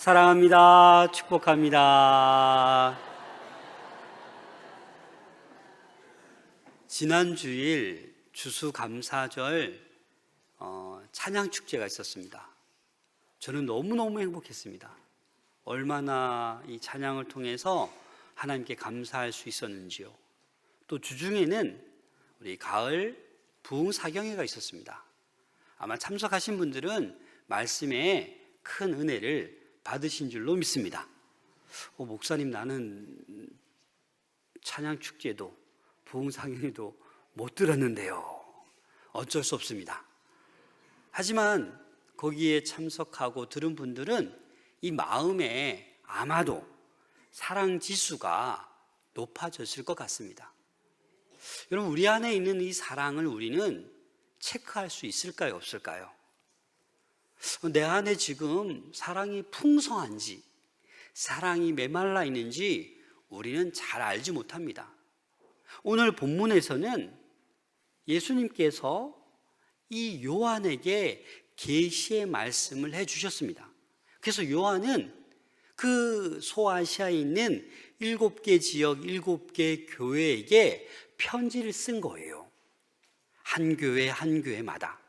사랑합니다. 축복합니다. 지난 주일 주수감사절 찬양 축제가 있었습니다. 저는 너무너무 행복했습니다. 얼마나 이 찬양을 통해서 하나님께 감사할 수 있었는지요. 또 주중에는 우리 가을 부흥사경회가 있었습니다. 아마 참석하신 분들은 말씀에 큰 은혜를 받으신 줄로 믿습니다. 목사님, 나는 찬양 축제도 부흥사경회도 못 들었는데요. 어쩔 수 없습니다. 하지만 거기에 참석하고 들은 분들은 이 마음에 아마도 사랑 지수가 높아졌을 것 같습니다. 여러분, 우리 안에 있는 이 사랑을 우리는 체크할 수 있을까요, 없을까요? 내 안에 지금 사랑이 풍성한지, 사랑이 메말라 있는지 우리는 잘 알지 못합니다. 오늘 본문에서는 예수님께서 이 요한에게 계시의 말씀을 해주셨습니다. 그래서 요한은 그 소아시아에 있는 7개 지역 7개 교회에게 편지를 쓴 거예요. 한 교회 한 교회마다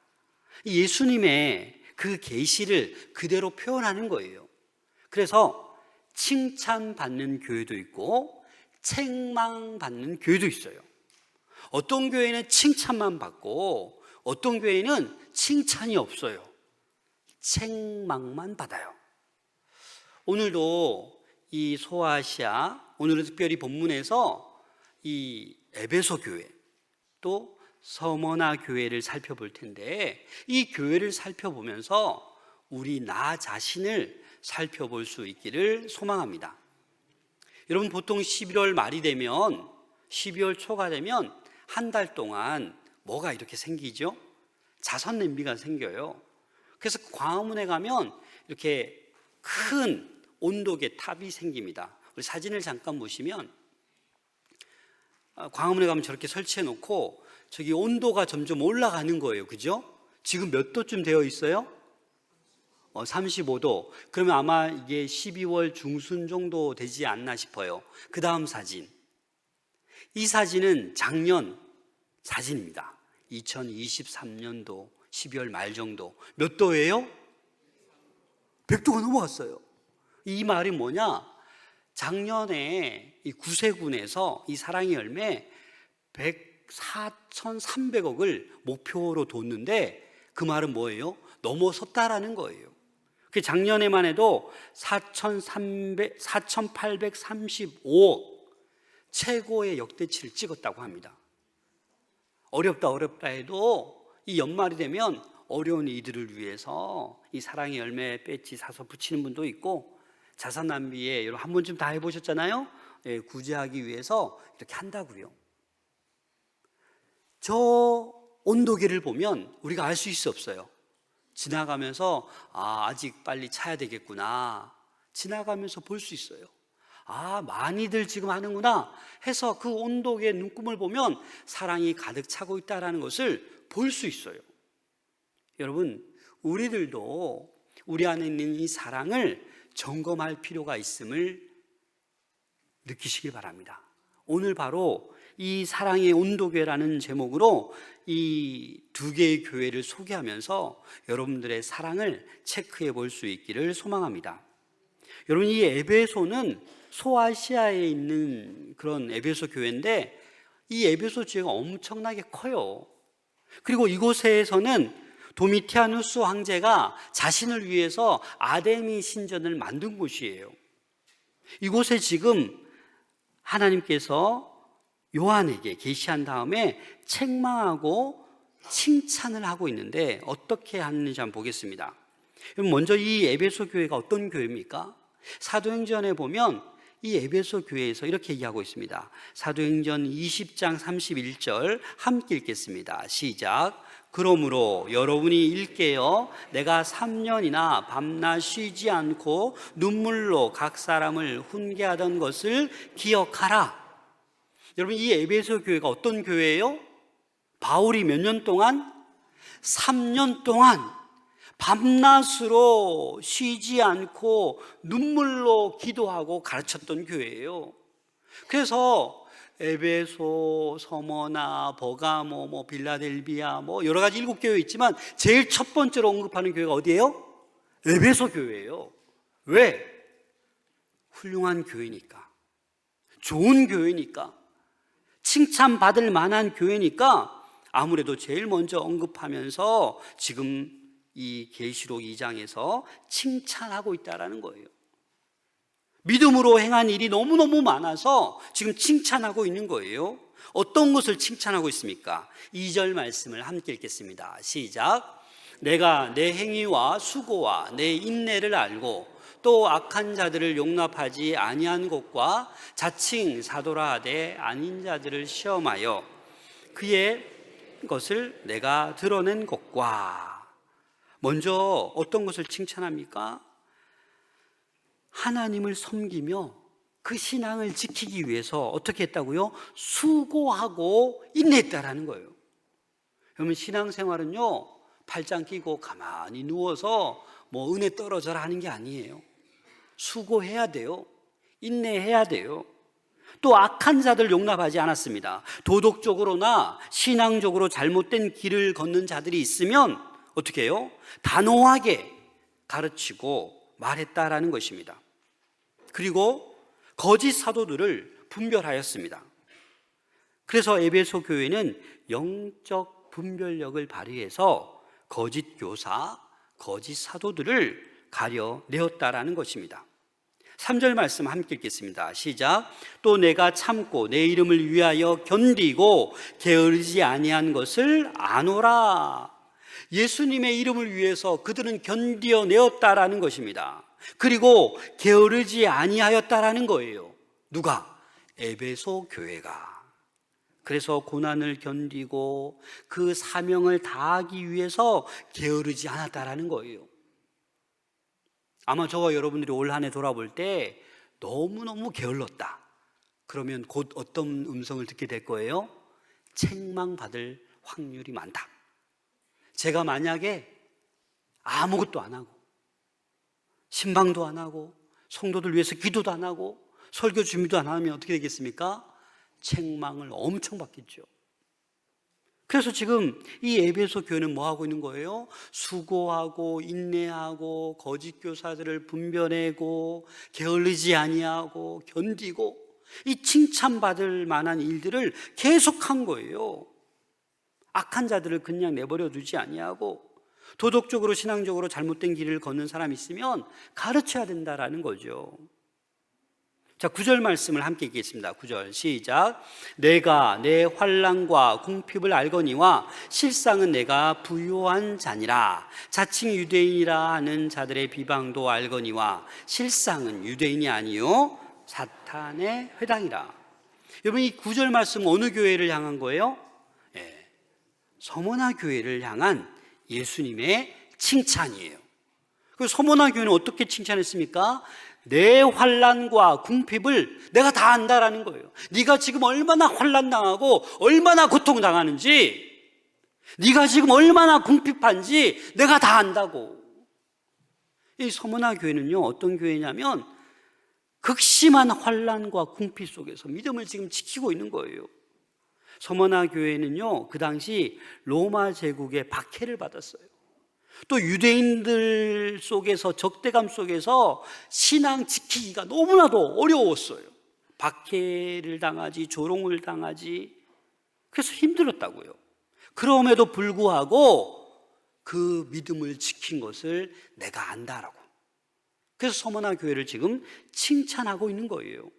예수님의 그 계시를 그대로 표현하는 거예요. 그래서 칭찬받는 교회도 있고 책망받는 교회도 있어요. 어떤 교회는 칭찬만 받고 어떤 교회는 칭찬이 없어요. 책망만 받아요. 오늘도 이 소아시아, 오늘은 특별히 본문에서 이 에베소 교회, 또 서머나 교회를 살펴볼 텐데, 이 교회를 살펴보면서 우리 나 자신을 살펴볼 수 있기를 소망합니다. 여러분, 보통 11월 말이 되면 12월 초가 되면 한 달 동안 뭐가 이렇게 생기죠? 자선 냄비가 생겨요. 그래서 광화문에 가면 이렇게 큰 온도계 탑이 생깁니다. 우리 사진을 잠깐 보시면 광화문에 가면 저렇게 설치해 놓고 저기 온도가 점점 올라가는 거예요. 그죠? 지금 몇 도쯤 되어 있어요? 35도. 그러면 아마 이게 12월 중순 정도 되지 않나 싶어요. 그 다음 사진. 이 사진은 작년 사진입니다. 2023년도 12월 말 정도. 몇 도예요? 100도가 넘어갔어요. 이 말이 뭐냐? 작년에 이 구세군에서 이 사랑의 열매 4,300억을 목표로 뒀는데 그 말은 뭐예요? 넘어섰다라는 거예요. 그 작년에만 해도 4,835억 최고의 역대치를 찍었다고 합니다. 어렵다 해도 이 연말이 되면 어려운 이들을 위해서 이 사랑의 열매 배지 사서 붙이는 분도 있고, 자선 낭비에 여러분 한 번쯤 다 해보셨잖아요. 구제하기 위해서 이렇게 한다고요. 저 온도계를 보면 우리가 알 수 있을 수 없어요. 지나가면서 아직 빨리 차야 되겠구나, 지나가면서 볼 수 있어요. 많이들 지금 하는구나 해서 그 온도계 눈금을 보면 사랑이 가득 차고 있다는 것을 볼 수 있어요. 여러분, 우리들도 우리 안에 있는 이 사랑을 점검할 필요가 있음을 느끼시길 바랍니다. 오늘 바로 이 사랑의 온도계라는 제목으로 이 두 개의 교회를 소개하면서 여러분들의 사랑을 체크해 볼 수 있기를 소망합니다. 여러분, 이 에베소는 소아시아에 있는 그런 에베소 교회인데, 이 에베소 지역은 엄청나게 커요. 그리고 이곳에서는 도미티아누스 황제가 자신을 위해서 아데미 신전을 만든 곳이에요. 이곳에 지금 하나님께서 요한에게 계시한 다음에 책망하고 칭찬을 하고 있는데, 어떻게 하는지 한번 보겠습니다. 먼저 이 에베소 교회가 어떤 교회입니까? 사도행전에 보면 이 에베소 교회에서 이렇게 얘기하고 있습니다. 사도행전 20장 31절 함께 읽겠습니다. 시작. 그러므로 여러분이 일깨어 내가 3년이나 밤낮 쉬지 않고 눈물로 각 사람을 훈계하던 것을 기억하라. 여러분, 이 에베소 교회가 어떤 교회예요? 바울이 몇 년 동안? 3년 동안 밤낮으로 쉬지 않고 눈물로 기도하고 가르쳤던 교회예요. 그래서 에베소, 서머나, 버가모, 빌라델비아 여러 가지 7교회 있지만 제일 첫 번째로 언급하는 교회가 어디예요? 에베소 교회예요. 왜? 훌륭한 교회니까, 좋은 교회니까, 칭찬받을 만한 교회니까 아무래도 제일 먼저 언급하면서 지금 이 계시록 2장에서 칭찬하고 있다라는 거예요. 믿음으로 행한 일이 너무너무 많아서 지금 칭찬하고 있는 거예요. 어떤 것을 칭찬하고 있습니까? 2절 말씀을 함께 읽겠습니다. 시작. 내가 내 행위와 수고와 내 인내를 알고 또 악한 자들을 용납하지 아니한 것과 자칭 사도라 하되 아닌 자들을 시험하여 그의 것을 내가 드러낸 것과. 먼저 어떤 것을 칭찬합니까? 하나님을 섬기며 그 신앙을 지키기 위해서 어떻게 했다고요? 수고하고 인내했다라는 거예요. 그러면 신앙생활은요, 팔짱 끼고 가만히 누워서 은혜 떨어져라 하는 게 아니에요. 수고해야 돼요. 인내해야 돼요. 또 악한 자들 용납하지 않았습니다. 도덕적으로나 신앙적으로 잘못된 길을 걷는 자들이 있으면 어떻게 해요? 단호하게 가르치고 말했다라는 것입니다. 그리고 거짓 사도들을 분별하였습니다. 그래서 에베소 교회는 영적 분별력을 발휘해서 거짓 교사, 거짓 사도들을 가려내었다라는 것입니다. 3절 말씀 함께 읽겠습니다. 시작. 또 내가 참고 내 이름을 위하여 견디고 게으르지 아니한 것을 아노라. 예수님의 이름을 위해서 그들은 견디어내었다라는 것입니다. 그리고 게으르지 아니하였다라는 거예요. 누가? 에베소 교회가. 그래서 고난을 견디고 그 사명을 다하기 위해서 게으르지 않았다라는 거예요. 아마 저와 여러분들이 올 한 해 돌아볼 때 너무너무 게을렀다, 그러면 곧 어떤 음성을 듣게 될 거예요? 책망받을 확률이 많다. 제가 만약에 아무것도 안 하고 신방도 안 하고 성도들 위해서 기도도 안 하고 설교 준비도 안 하면 어떻게 되겠습니까? 책망을 엄청 받겠죠. 그래서 지금 이 에베소 교회는 뭐 하고 있는 거예요? 수고하고 인내하고 거짓 교사들을 분별하고 게을르지 아니하고 견디고 이 칭찬받을 만한 일들을 계속한 거예요. 악한 자들을 그냥 내버려 두지 아니하고 도덕적으로 신앙적으로 잘못된 길을 걷는 사람이 있으면 가르쳐야 된다라는 거죠. 자, 9절 말씀을 함께 읽겠습니다. 9절 시작. 내가 내 환난과 궁핍을 알거니와 실상은 내가 부요한 자니라. 자칭 유대인이라 하는 자들의 비방도 알거니와 실상은 유대인이 아니요 사탄의 회당이라. 여러분, 이 9절 말씀 어느 교회를 향한 거예요? 서머나 교회를 향한 예수님의 칭찬이에요. 그 서머나 교회는 어떻게 칭찬했습니까? 내 환난과 궁핍을 내가 다 안다라는 거예요. 네가 지금 얼마나 환난당하고 얼마나 고통당하는지, 네가 지금 얼마나 궁핍한지 내가 다 안다고. 이 서머나 교회는요, 어떤 교회냐면 극심한 환난과 궁핍 속에서 믿음을 지금 지키고 있는 거예요. 서머나 교회는요, 그 당시 로마 제국의 박해를 받았어요. 또 유대인들 속에서, 적대감 속에서 신앙 지키기가 너무나도 어려웠어요. 박해를 당하지, 조롱을 당하지, 그래서 힘들었다고요. 그럼에도 불구하고 그 믿음을 지킨 것을 내가 안다라고. 그래서 서머나 교회를 지금 칭찬하고 있는 거예요.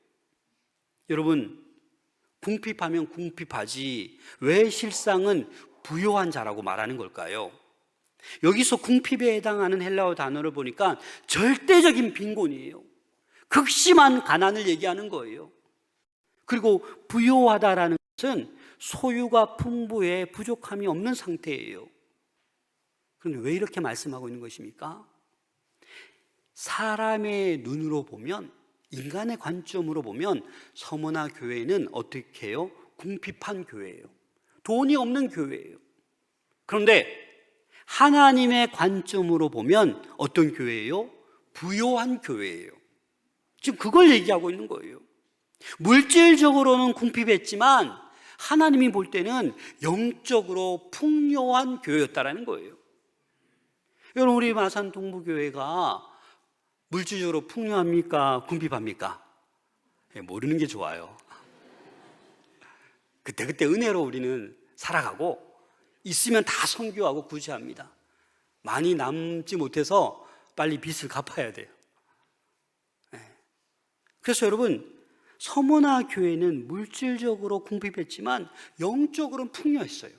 여러분, 궁핍하면 궁핍하지 왜 실상은 부요한 자라고 말하는 걸까요? 여기서 궁핍에 해당하는 헬라어 단어를 보니까 절대적인 빈곤이에요. 극심한 가난을 얘기하는 거예요. 그리고 부요하다라는 것은 소유가 풍부해 부족함이 없는 상태예요. 그런데 왜 이렇게 말씀하고 있는 것입니까? 사람의 눈으로 보면, 인간의 관점으로 보면 서머나 교회는 어떻게 해요? 궁핍한 교회예요. 돈이 없는 교회예요. 그런데 하나님의 관점으로 보면 어떤 교회예요? 부요한 교회예요. 지금 그걸 얘기하고 있는 거예요. 물질적으로는 궁핍했지만 하나님이 볼 때는 영적으로 풍요한 교회였다라는 거예요. 여러분, 우리 마산 동부교회가 물질적으로 풍요합니까? 궁핍합니까? 모르는 게 좋아요. 그때그때 은혜로 우리는 살아가고 있으면 다 선교하고 구제합니다. 많이 남지 못해서 빨리 빚을 갚아야 돼요. 그래서 여러분, 서문화 교회는 물질적으로 궁핍했지만 영적으로는 풍요했어요.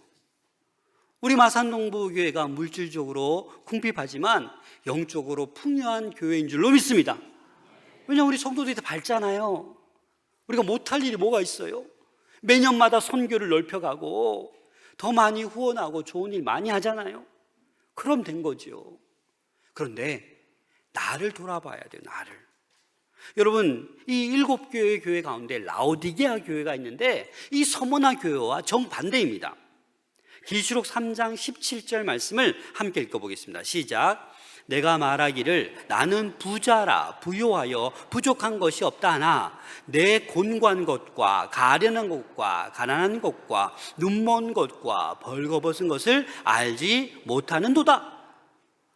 우리 마산동부교회가 물질적으로 궁핍하지만 영적으로 풍요한 교회인 줄로 믿습니다. 왜냐하면 우리 성도들이 다 밝잖아요. 우리가 못할 일이 뭐가 있어요? 매년마다 선교를 넓혀가고 더 많이 후원하고 좋은 일 많이 하잖아요. 그럼 된 거죠. 그런데 나를 돌아봐야 돼요. 나를. 여러분, 이 7교회 교회 가운데 라오디게아 교회가 있는데 이 서문화 교회와 정반대입니다. 계시록 3장 17절 말씀을 함께 읽어보겠습니다. 시작. 내가 말하기를 나는 부자라 부요하여 부족한 것이 없다 하나 내 곤고한 것과 가련한 것과 가난한 것과 눈먼 것과 벌거벗은 것을 알지 못하는도다.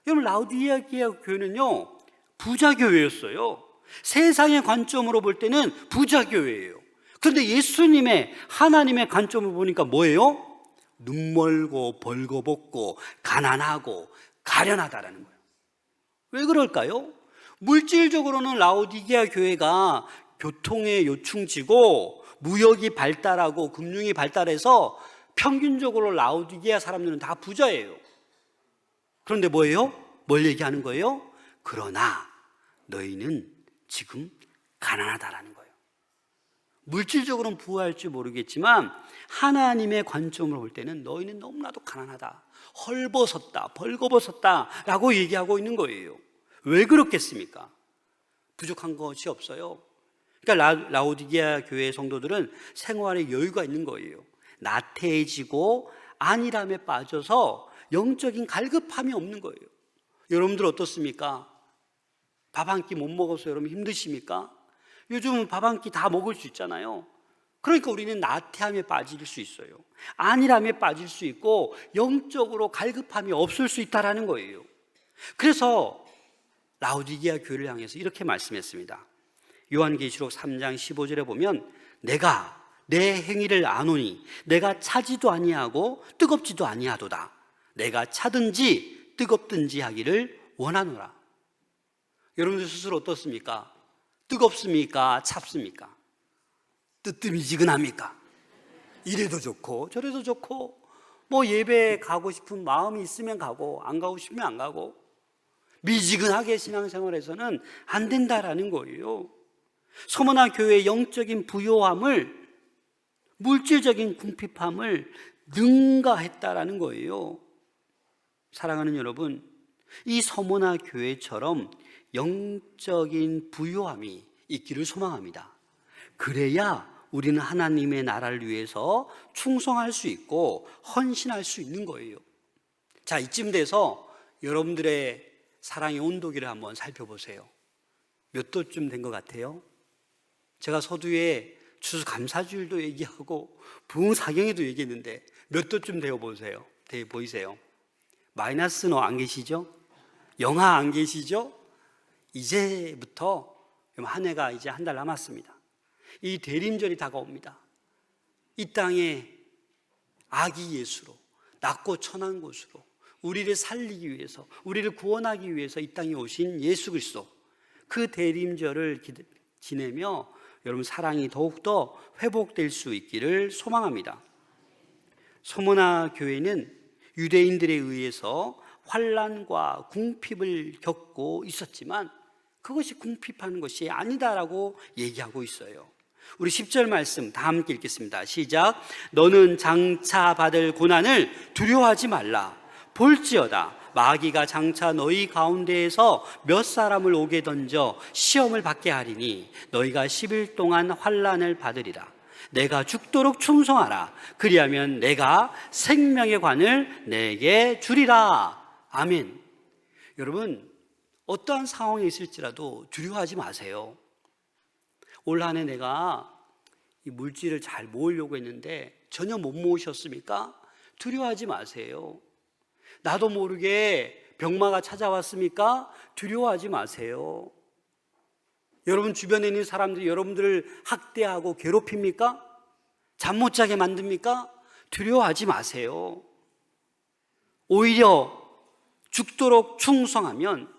여러분, 라오디게아 교회는요 부자 교회였어요. 세상의 관점으로 볼 때는 부자 교회예요. 그런데 예수님의 하나님의 관점을 보니까 뭐예요? 눈멀고 벌거벗고 가난하고 가련하다라는 거예요. 왜 그럴까요? 물질적으로는 라오디게아 교회가 교통의 요충지고 무역이 발달하고 금융이 발달해서 평균적으로 라오디게아 사람들은 다 부자예요. 그런데 뭐예요? 뭘 얘기하는 거예요? 그러나 너희는 지금 가난하다라는 거예요. 물질적으로는 부유할지 모르겠지만 하나님의 관점으로 볼 때는 너희는 너무나도 가난하다, 헐벗었다, 벌거벗었다 라고 얘기하고 있는 거예요. 왜 그렇겠습니까? 부족한 것이 없어요. 그러니까 라오디게아 교회 성도들은 생활에 여유가 있는 거예요. 나태해지고 안일함에 빠져서 영적인 갈급함이 없는 거예요. 여러분들 어떻습니까? 밥 한 끼 못 먹어서 여러분 힘드십니까? 요즘은 밥 한 끼 다 먹을 수 있잖아요. 그러니까 우리는 나태함에 빠질 수 있어요. 안일함에 빠질 수 있고 영적으로 갈급함이 없을 수 있다는 거예요. 그래서 라오디게아 교회를 향해서 이렇게 말씀했습니다. 요한계시록 3장 15절에 보면 내가 내 행위를 아노니 내가 차지도 아니하고 뜨겁지도 아니하도다. 내가 차든지 뜨겁든지 하기를 원하노라. 여러분들 스스로 어떻습니까? 뜨겁습니까? 찹습니까? 뜨뜻미지근합니까? 이래도 좋고 저래도 좋고 뭐 예배 가고 싶은 마음이 있으면 가고 안 가고 싶으면 안 가고 미지근하게 신앙생활에서는 안 된다라는 거예요. 서문화 교회의 영적인 부요함을 물질적인 궁핍함을 능가했다라는 거예요. 사랑하는 여러분, 이 서문화 교회처럼 영적인 부요함이 있기를 소망합니다. 그래야 우리는 하나님의 나라를 위해서 충성할 수 있고 헌신할 수 있는 거예요. 자, 이쯤 돼서 여러분들의 사랑의 온도기를 한번 살펴보세요. 몇 도쯤 된 것 같아요? 제가 서두에 추수감사주일도 얘기하고 부흥사경에도 얘기했는데 몇 도쯤 되어 보이세요? 마이너스는 안 계시죠? 영하 안 계시죠? 이제부터 한 해가 이제 한 달 남았습니다. 이 대림절이 다가옵니다. 이 땅에 아기 예수로 낮고 천한 곳으로 우리를 살리기 위해서, 우리를 구원하기 위해서 이 땅에 오신 예수 그리스도, 그 대림절을 지내며 여러분 사랑이 더욱더 회복될 수 있기를 소망합니다. 서문화 교회는 유대인들에 의해서 환난과 궁핍을 겪고 있었지만 그것이 궁핍한 것이 아니다라고 얘기하고 있어요. 우리 10절 말씀 다 함께 읽겠습니다. 시작. 너는 장차 받을 고난을 두려워하지 말라. 볼지어다 마귀가 장차 너희 가운데에서 몇 사람을 오게 던져 시험을 받게 하리니 너희가 10일 동안 환난을 받으리라. 내가 죽도록 충성하라. 그리하면 내가 생명의 관을 내게 주리라. 아멘. 여러분, 어떠한 상황에 있을지라도 두려워하지 마세요. 올 한 해 내가 이 물질을 잘 모으려고 했는데 전혀 못 모으셨습니까? 두려워하지 마세요. 나도 모르게 병마가 찾아왔습니까? 두려워하지 마세요. 여러분 주변에 있는 사람들이 여러분들을 학대하고 괴롭힙니까? 잠 못 자게 만듭니까? 두려워하지 마세요. 오히려 죽도록 충성하면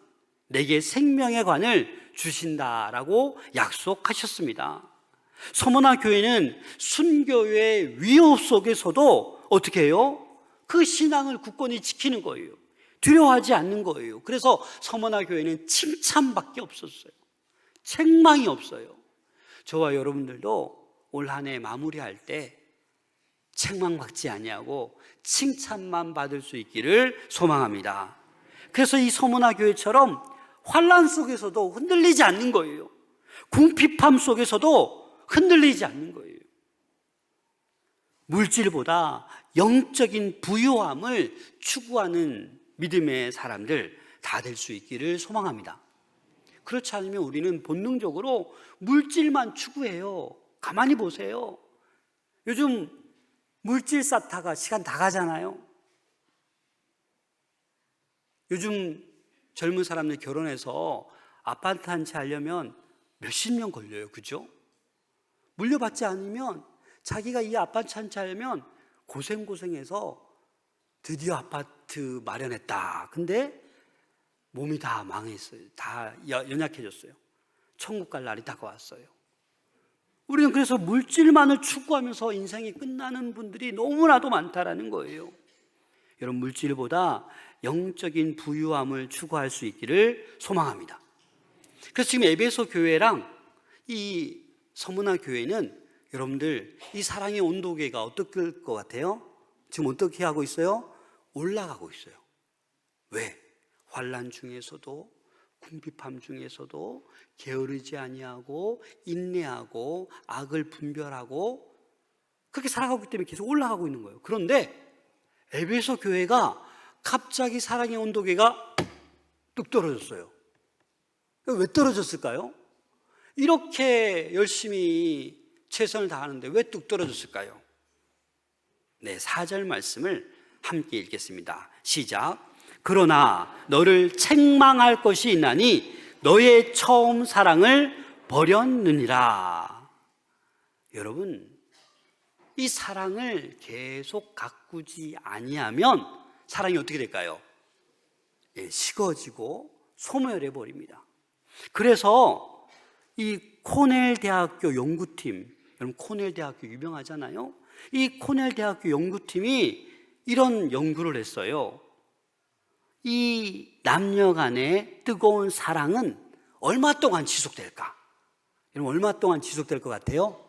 내게 생명의 관을 주신다라고 약속하셨습니다. 서머나 교회는 순교의 위협 속에서도 어떻게 해요? 그 신앙을 굳건히 지키는 거예요. 두려워하지 않는 거예요. 그래서 서머나 교회는 칭찬밖에 없었어요. 책망이 없어요. 저와 여러분들도 올 한 해 마무리할 때 책망받지 아니하고 칭찬만 받을 수 있기를 소망합니다. 그래서 이 서머나 교회처럼 환난 속에서도 흔들리지 않는 거예요. 궁핍함 속에서도 흔들리지 않는 거예요. 물질보다 영적인 부유함을 추구하는 믿음의 사람들 다 될 수 있기를 소망합니다. 그렇지 않으면 우리는 본능적으로 물질만 추구해요. 가만히 보세요. 요즘 물질 쌓다가 시간 다 가잖아요. 요즘 젊은 사람들 결혼해서 아파트 한 채 하려면 몇십 년 걸려요. 그죠? 물려받지 않으면 자기가 이 아파트 한 채 하려면 고생해서 드디어 아파트 마련했다. 근데 몸이 다 망했어요. 다 연약해졌어요. 천국 갈 날이 다가왔어요. 우리는 그래서 물질만을 추구하면서 인생이 끝나는 분들이 너무나도 많다라는 거예요. 여러분, 물질보다 영적인 부유함을 추구할 수 있기를 소망합니다. 그래서 지금 에베소 교회랑 이 서문화 교회는 여러분들 이 사랑의 온도계가 어떻게 것 같아요? 지금 어떻게 하고 있어요? 올라가고 있어요. 왜? 환난 중에서도 궁핍함 중에서도 게으르지 아니하고 인내하고 악을 분별하고 그렇게 살아가고 있기 때문에 계속 올라가고 있는 거예요. 그런데 에베소 교회가 갑자기 사랑의 온도계가 뚝 떨어졌어요. 왜 떨어졌을까요? 이렇게 열심히 최선을 다하는데 왜 뚝 떨어졌을까요? 네, 4절 말씀을 함께 읽겠습니다. 시작. 그러나 너를 책망할 것이 있나니 너의 처음 사랑을 버렸느니라. 여러분, 이 사랑을 계속 가꾸지 아니하면 사랑이 어떻게 될까요? 식어지고 소멸해 버립니다. 그래서 이 코넬 대학교 연구팀, 여러분 코넬 대학교 유명하잖아요. 이 코넬 대학교 연구팀이 이런 연구를 했어요. 이 남녀 간의 뜨거운 사랑은 얼마 동안 지속될까? 여러분 얼마 동안 지속될 것 같아요?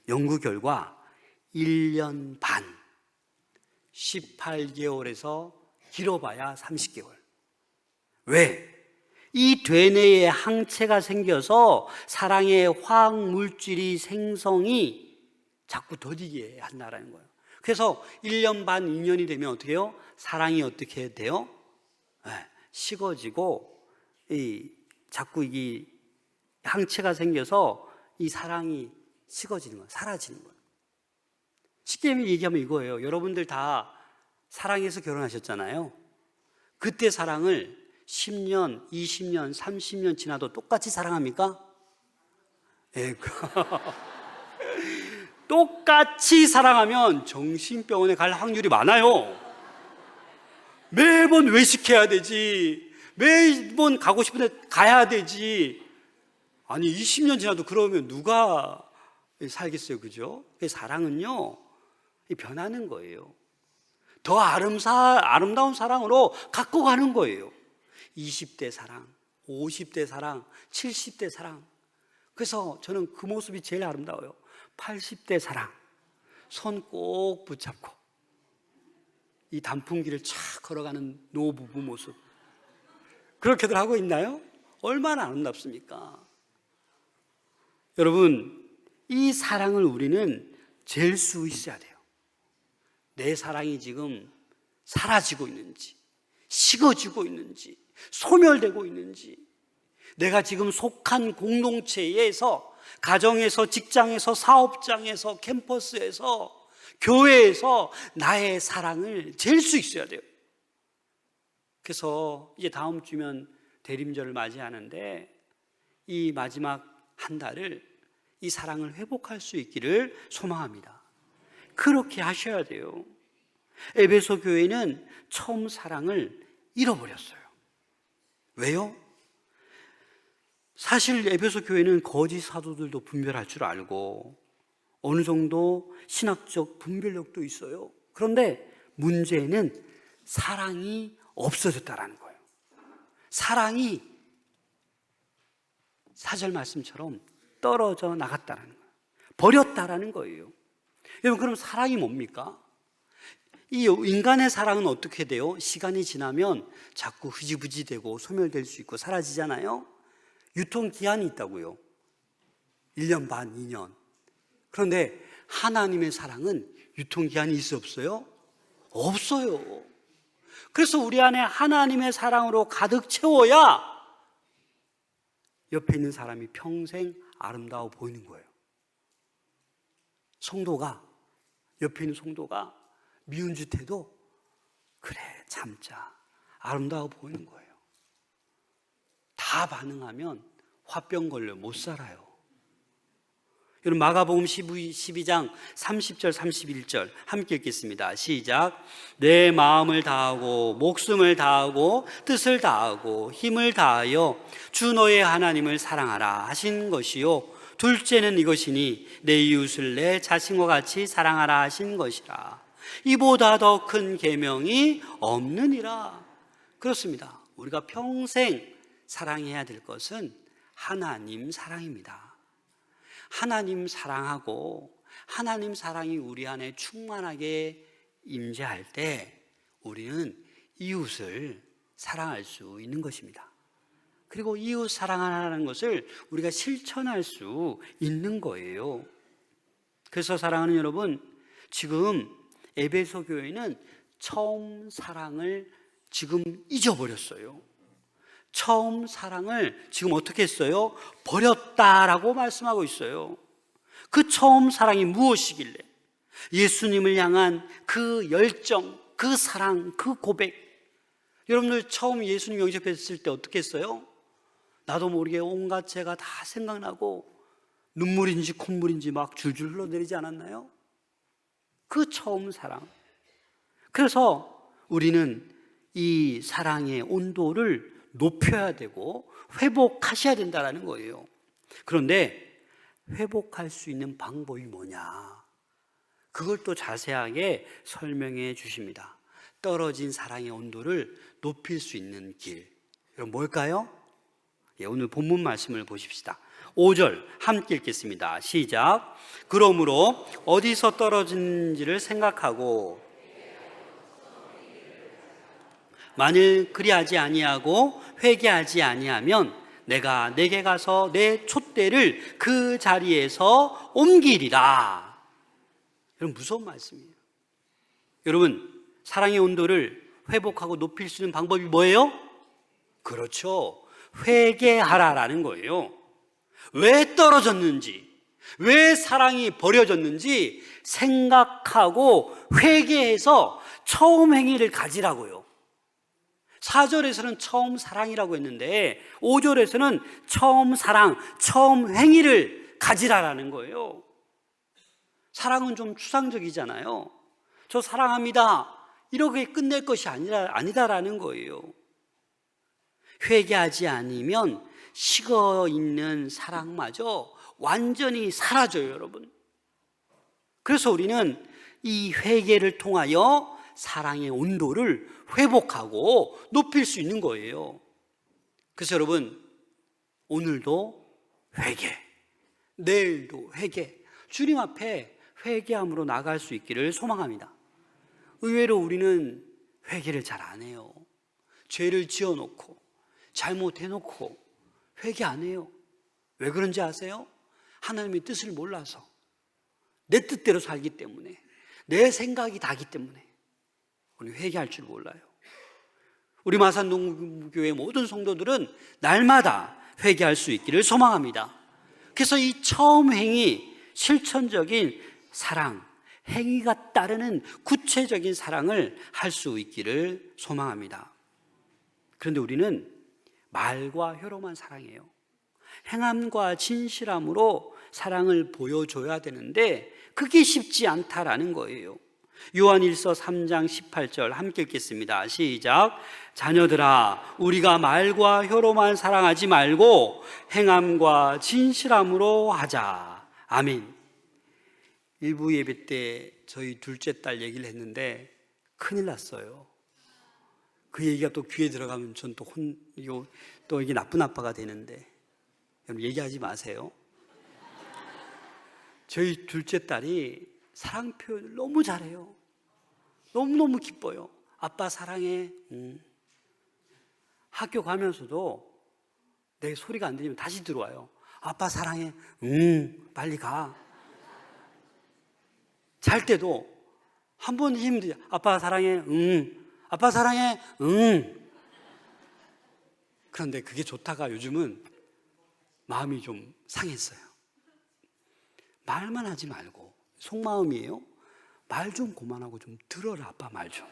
연구 결과 1년 반, 18개월에서 길어봐야 30개월. 왜? 이 되뇌에 항체가 생겨서 사랑의 화학 물질이 생성이 자꾸 더디게 한다는 거예요. 그래서 1년 반, 2년이 되면 어떻게 해요? 사랑이 어떻게 돼요? 식어지고 자꾸 이 항체가 생겨서 이 사랑이 식어지는 거예요. 사라지는 거예요. 쉽게 얘기하면 이거예요. 여러분들 다 사랑해서 결혼하셨잖아요. 그때 사랑을 10년, 20년, 30년 지나도 똑같이 사랑합니까? 네. 똑같이 사랑하면 정신병원에 갈 확률이 많아요. 매번 외식해야 되지, 매번 가고 싶은데 가야 되지. 아니 20년 지나도 그러면 누가 살겠어요, 그죠? 사랑은요 변하는 거예요. 더 아름다운 사랑으로 갖고 가는 거예요. 20대 사랑, 50대 사랑, 70대 사랑. 그래서 저는 그 모습이 제일 아름다워요. 80대 사랑, 손 꼭 붙잡고 이 단풍길을 쫙 걸어가는 노부부 모습, 그렇게들 하고 있나요? 얼마나 아름답습니까? 여러분, 이 사랑을 우리는 잴 수 있어야 돼요. 내 사랑이 지금 사라지고 있는지, 식어지고 있는지, 소멸되고 있는지, 내가 지금 속한 공동체에서, 가정에서, 직장에서, 사업장에서, 캠퍼스에서, 교회에서 나의 사랑을 잴 수 있어야 돼요. 그래서 이제 다음 주면 대림절을 맞이하는데 이 마지막 한 달을 이 사랑을 회복할 수 있기를 소망합니다. 그렇게 하셔야 돼요. 에베소 교회는 처음 사랑을 잃어버렸어요. 왜요? 사실 에베소 교회는 거짓 사도들도 분별할 줄 알고 어느 정도 신학적 분별력도 있어요. 그런데 문제는 사랑이 없어졌다라는 거예요. 사랑이 4절 말씀처럼 떨어져 나갔다라는 거예요. 버렸다라는 거예요. 여러분, 그럼 사랑이 뭡니까? 이 인간의 사랑은 어떻게 돼요? 시간이 지나면 자꾸 흐지부지 되고 소멸될 수 있고 사라지잖아요. 유통기한이 있다고요. 1년 반, 2년. 그런데 하나님의 사랑은 유통기한이 있어 없어요? 없어요. 그래서 우리 안에 하나님의 사랑으로 가득 채워야 옆에 있는 사람이 평생 아름다워 보이는 거예요. 성도가, 옆에 있는 성도가 미운 짓 해도 그래 참자, 아름다워 보이는 거예요. 다 반응하면 화병 걸려 못 살아요. 여러분, 마가복음 12장 30절 31절 함께 읽겠습니다. 시작. 내 마음을 다하고 목숨을 다하고 뜻을 다하고 힘을 다하여 주 너의 하나님을 사랑하라 하신 것이요, 둘째는 이것이니 내 이웃을 내 자신과 같이 사랑하라 하신 것이라. 이보다 더 큰 계명이 없느니라. 그렇습니다. 우리가 평생 사랑해야 될 것은 하나님 사랑입니다. 하나님 사랑하고 하나님 사랑이 우리 안에 충만하게 임재할 때 우리는 이웃을 사랑할 수 있는 것입니다. 그리고 이웃 사랑하라는 것을 우리가 실천할 수 있는 거예요. 그래서 사랑하는 여러분, 지금 에베소 교회는 처음 사랑을 지금 잊어버렸어요. 처음 사랑을 지금 어떻게 했어요? 버렸다라고 말씀하고 있어요. 그 처음 사랑이 무엇이길래? 예수님을 향한 그 열정, 그 사랑, 그 고백. 여러분들 처음 예수님 영접했을 때 어떻게 했어요? 나도 모르게 온갖 죄가 다 생각나고 눈물인지 콧물인지 막 줄줄 흘러내리지 않았나요? 그 처음 사랑. 그래서 우리는 이 사랑의 온도를 높여야 되고 회복하셔야 된다는 거예요. 그런데 회복할 수 있는 방법이 뭐냐? 그걸 또 자세하게 설명해 주십니다. 떨어진 사랑의 온도를 높일 수 있는 길. 여러분, 뭘까요? 오늘 본문 말씀을 보십시다. 5절 함께 읽겠습니다. 시작. 그러므로 어디서 떨어진지를 생각하고 만일 그리하지 아니하고 회개하지 아니하면 내가 내게 가서 내 촛대를 그 자리에서 옮기리라. 여러분, 무서운 말씀이에요. 여러분, 사랑의 온도를 회복하고 높일 수 있는 방법이 뭐예요? 그렇죠. 회개하라라는 거예요. 왜 떨어졌는지, 왜 사랑이 버려졌는지 생각하고 회개해서 처음 행위를 가지라고요. 4절에서는 처음 사랑이라고 했는데 5절에서는 처음 사랑, 처음 행위를 가지라라는 거예요. 사랑은 좀 추상적이잖아요. 저 사랑합니다, 이렇게 끝낼 것이 아니다라는 거예요. 회개하지 않으면 식어 있는 사랑마저 완전히 사라져요, 여러분. 그래서 우리는 이 회개를 통하여 사랑의 온도를 회복하고 높일 수 있는 거예요. 그래서 여러분, 오늘도 회개, 내일도 회개, 주님 앞에 회개함으로 나갈 수 있기를 소망합니다. 의외로 우리는 회개를 잘 안 해요. 죄를 지어놓고 잘못해놓고 회개 안 해요. 왜 그런지 아세요? 하나님의 뜻을 몰라서, 내 뜻대로 살기 때문에, 내 생각이 다기 때문에 우리 회개할 줄 몰라요. 우리 마산동교회 모든 성도들은 날마다 회개할 수 있기를 소망합니다. 그래서 이 처음 행위, 실천적인 사랑, 행위가 따르는 구체적인 사랑을 할 수 있기를 소망합니다. 그런데 우리는 말과 혀로만 사랑해요. 행함과 진실함으로 사랑을 보여줘야 되는데 그게 쉽지 않다라는 거예요. 요한일서 3장 18절 함께 읽겠습니다. 시작. 자녀들아, 우리가 말과 혀로만 사랑하지 말고 행함과 진실함으로 하자. 아멘. 일부 예배 때 저희 둘째 딸 얘기를 했는데 큰일 났어요. 그 얘기가 또 귀에 들어가면 전 또 이게 나쁜 아빠가 되는데, 여러분 얘기하지 마세요. 저희 둘째 딸이 사랑 표현을 너무 잘해요. 너무너무 기뻐요. 아빠 사랑해. 학교 가면서도 내 소리가 안 들리면 다시 들어와요. 아빠 사랑해. 빨리 가. 잘 때도 한 번 힘들지. 아빠 사랑해. 아빠 사랑해. 그런데 그게 좋다가 요즘은 마음이 좀 상했어요. 말만 하지 말고, 속마음이에요. 말 좀 그만하고 좀 들어라. 아빠 말 좀.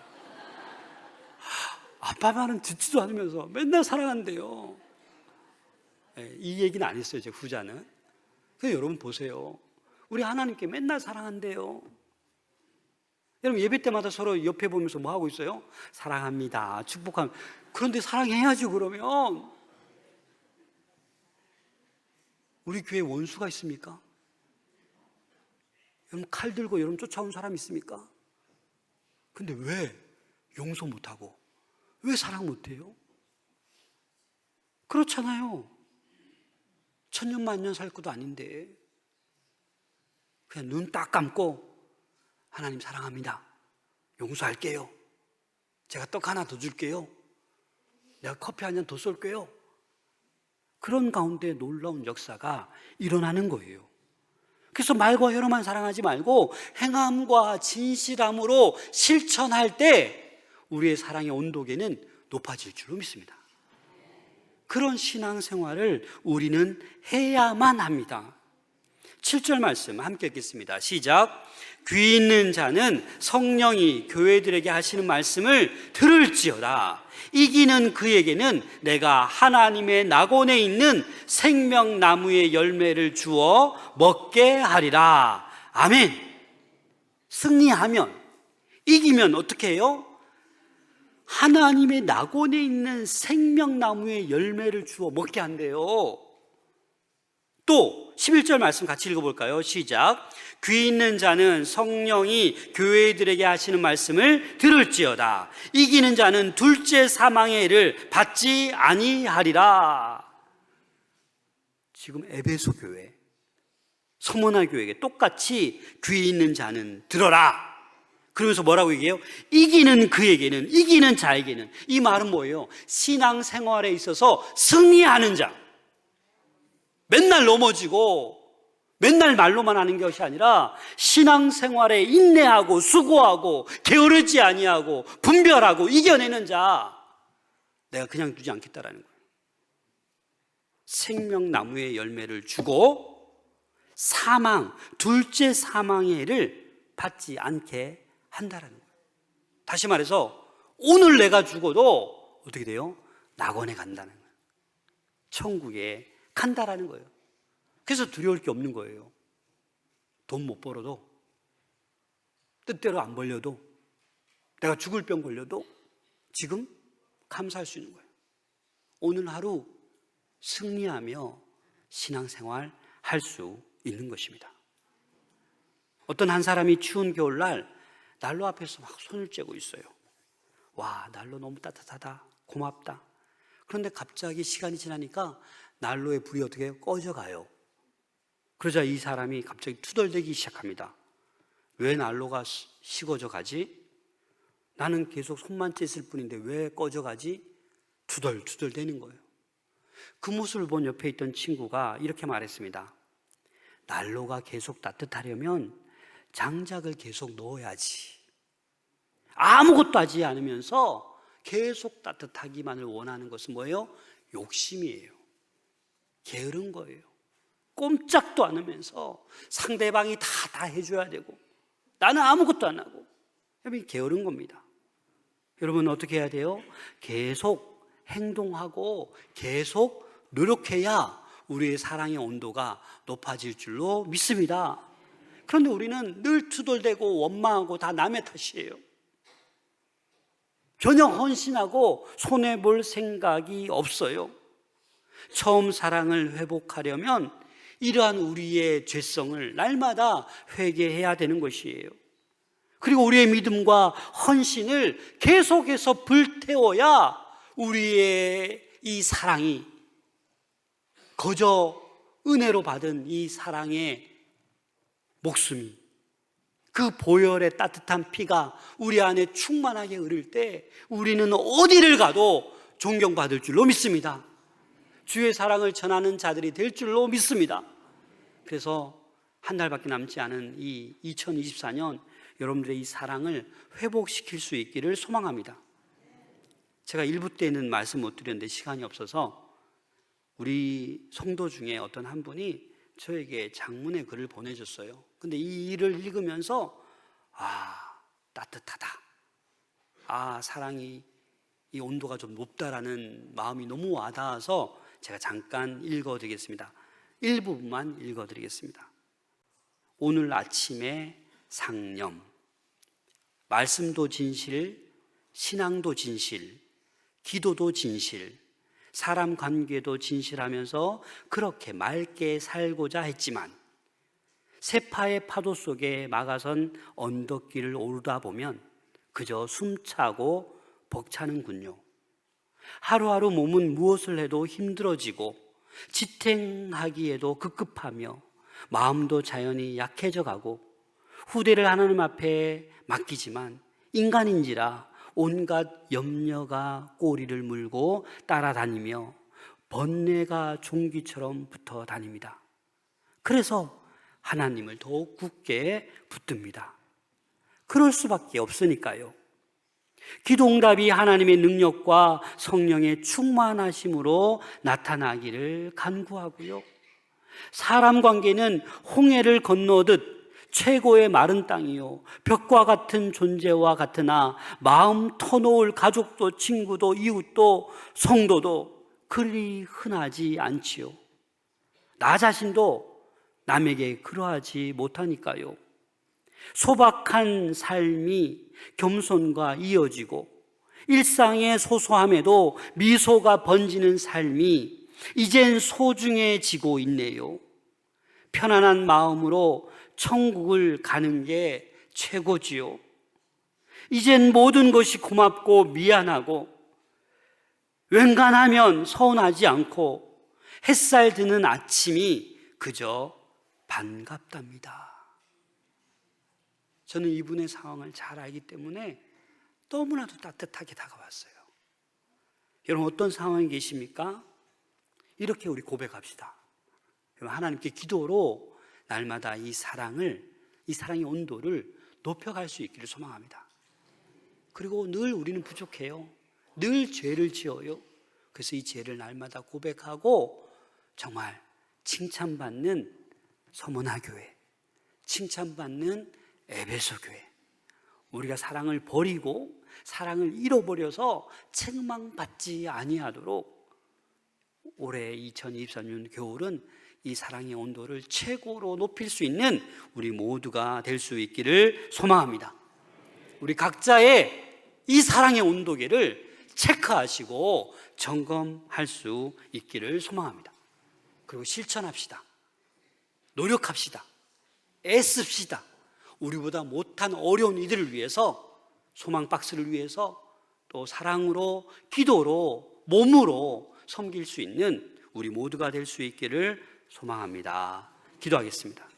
아빠 말은 듣지도 않으면서 맨날 사랑한대요. 이 얘기는 안 했어요, 제 후자는. 그래서 여러분 보세요. 우리 하나님께 맨날 사랑한대요. 여러분 예배 때마다 서로 옆에 보면서 뭐 하고 있어요? 사랑합니다, 축복합니다. 그런데 사랑해야죠. 그러면 우리 교회에 원수가 있습니까? 여러분 칼 들고 여러분 쫓아온 사람 있습니까? 근데 왜 용서 못하고 왜 사랑 못해요? 그렇잖아요. 천년만년 살 것도 아닌데 그냥 눈 딱 감고 하나님 사랑합니다, 용서할게요, 제가 떡 하나 더 줄게요, 내가 커피 한 잔 더 쏠게요. 그런 가운데 놀라운 역사가 일어나는 거예요. 그래서 말과 혀로만 사랑하지 말고 행함과 진실함으로 실천할 때 우리의 사랑의 온도계는 높아질 줄로 믿습니다. 그런 신앙생활을 우리는 해야만 합니다. 7절 말씀 함께 읽겠습니다. 시작. 귀 있는 자는 성령이 교회들에게 하시는 말씀을 들을지어다. 이기는 그에게는 내가 하나님의 낙원에 있는 생명나무의 열매를 주어 먹게 하리라. 아멘. 승리하면, 이기면 어떻게 해요? 하나님의 낙원에 있는 생명나무의 열매를 주어 먹게 한대요. 또 11절 말씀 같이 읽어볼까요? 시작. 귀 있는 자는 성령이 교회들에게 하시는 말씀을 들을지어다. 이기는 자는 둘째 사망의 해를 받지 아니하리라. 지금 에베소 교회, 서머나 교회에게 똑같이 귀 있는 자는 들어라. 그러면서 뭐라고 얘기해요? 이기는 그에게는, 이기는 자에게는. 이 말은 뭐예요? 신앙생활에 있어서 승리하는 자. 맨날 넘어지고 맨날 말로만 하는 것이 아니라 신앙생활에 인내하고 수고하고 게으르지 아니하고 분별하고 이겨내는 자, 내가 그냥 두지 않겠다라는 거예요. 생명나무의 열매를 주고 사망, 둘째 사망의 해를 받지 않게 한다라는 거예요. 다시 말해서 오늘 내가 죽어도 어떻게 돼요? 낙원에 간다는 거예요. 천국에 간다라는 거예요. 그래서 두려울 게 없는 거예요. 돈 못 벌어도, 뜻대로 안 벌려도, 내가 죽을 병 걸려도 지금 감사할 수 있는 거예요. 오늘 하루 승리하며 신앙생활 할 수 있는 것입니다. 어떤 한 사람이 추운 겨울날 난로 앞에서 막 손을 째고 있어요. 와, 난로 너무 따뜻하다, 고맙다. 그런데 갑자기 시간이 지나니까 난로의 불이 어떻게 해요? 꺼져가요. 그러자 이 사람이 갑자기 투덜대기 시작합니다. 왜 난로가 식어져 가지? 나는 계속 손만 쬐을 뿐인데 왜 꺼져가지? 투덜투덜대는 거예요. 그 모습을 본 옆에 있던 친구가 이렇게 말했습니다. 난로가 계속 따뜻하려면 장작을 계속 넣어야지. 아무것도 하지 않으면서 계속 따뜻하기만을 원하는 것은 뭐예요? 욕심이에요. 게으른 거예요. 꼼짝도 안 하면서 상대방이 다 해줘야 되고 나는 아무것도 안 하고, 여러분 게으른 겁니다. 여러분 어떻게 해야 돼요? 계속 행동하고 계속 노력해야 우리의 사랑의 온도가 높아질 줄로 믿습니다. 그런데 우리는 늘 투덜대고 원망하고 다 남의 탓이에요. 전혀 헌신하고 손해볼 생각이 없어요. 처음 사랑을 회복하려면 이러한 우리의 죄성을 날마다 회개해야 되는 것이에요. 그리고 우리의 믿음과 헌신을 계속해서 불태워야 우리의 이 사랑이, 거저 은혜로 받은 이 사랑의 목숨이, 그 보혈의 따뜻한 피가 우리 안에 충만하게 흐를 때 우리는 어디를 가도 존경받을 줄로 믿습니다. 주의 사랑을 전하는 자들이 될 줄로 믿습니다. 그래서 한 달밖에 남지 않은 이 2024년 여러분들의 이 사랑을 회복시킬 수 있기를 소망합니다. 제가 1부 때는 말씀 못 드렸는데 시간이 없어서 우리 성도 중에 어떤 한 분이 저에게 장문의 글을 보내줬어요. 근데 이 일을 읽으면서 따뜻하다, 사랑이 이 온도가 좀 높다라는 마음이 너무 와닿아서 제가 잠깐 읽어드리겠습니다. 일부분만 읽어드리겠습니다. 오늘 아침에 상념, 말씀도 진실, 신앙도 진실, 기도도 진실, 사람 관계도 진실하면서 그렇게 맑게 살고자 했지만 세파의 파도 속에 막아선 언덕길을 오르다 보면 그저 숨차고 벅차는군요. 하루하루 몸은 무엇을 해도 힘들어지고 지탱하기에도 급급하며 마음도 자연히 약해져 가고 후대를 하나님 앞에 맡기지만 인간인지라 온갖 염려가 꼬리를 물고 따라다니며 번뇌가 종기처럼 붙어 다닙니다. 그래서 하나님을 더욱 굳게 붙듭니다. 그럴 수밖에 없으니까요. 기도응답이 하나님의 능력과 성령의 충만하심으로 나타나기를 간구하고요. 사람 관계는 홍해를 건너듯 최고의 마른 땅이요 벽과 같은 존재와 같으나 마음 터놓을 가족도 친구도 이웃도 성도도 그리 흔하지 않지요. 나 자신도 남에게 그러하지 못하니까요. 소박한 삶이 겸손과 이어지고 일상의 소소함에도 미소가 번지는 삶이 이젠 소중해지고 있네요. 편안한 마음으로 천국을 가는 게 최고지요. 이젠 모든 것이 고맙고 미안하고 웬간하면 서운하지 않고 햇살 드는 아침이 그저 반갑답니다. 저는 이분의 상황을 잘 알기 때문에 너무나도 따뜻하게 다가왔어요. 여러분 어떤 상황에 계십니까? 이렇게 우리 고백합시다. 하나님께 기도로 날마다 이 사랑의 온도를 높여갈 수 있기를 소망합니다. 그리고 늘 우리는 부족해요. 늘 죄를 지어요. 그래서 이 죄를 날마다 고백하고 정말 칭찬받는 서머나 교회, 칭찬받는 에베소 교회, 우리가 사랑을 버리고 사랑을 잃어버려서 책망받지 아니하도록 올해 2023년 겨울은 이 사랑의 온도를 최고로 높일 수 있는 우리 모두가 될 수 있기를 소망합니다. 우리 각자의 이 사랑의 온도계를 체크하시고 점검할 수 있기를 소망합니다. 그리고 실천합시다. 노력합시다. 애씁시다. 우리보다 못한 어려운 이들을 위해서, 소망 박스를 위해서, 또 사랑으로, 기도로, 몸으로 섬길 수 있는 우리 모두가 될 수 있기를 소망합니다. 기도하겠습니다.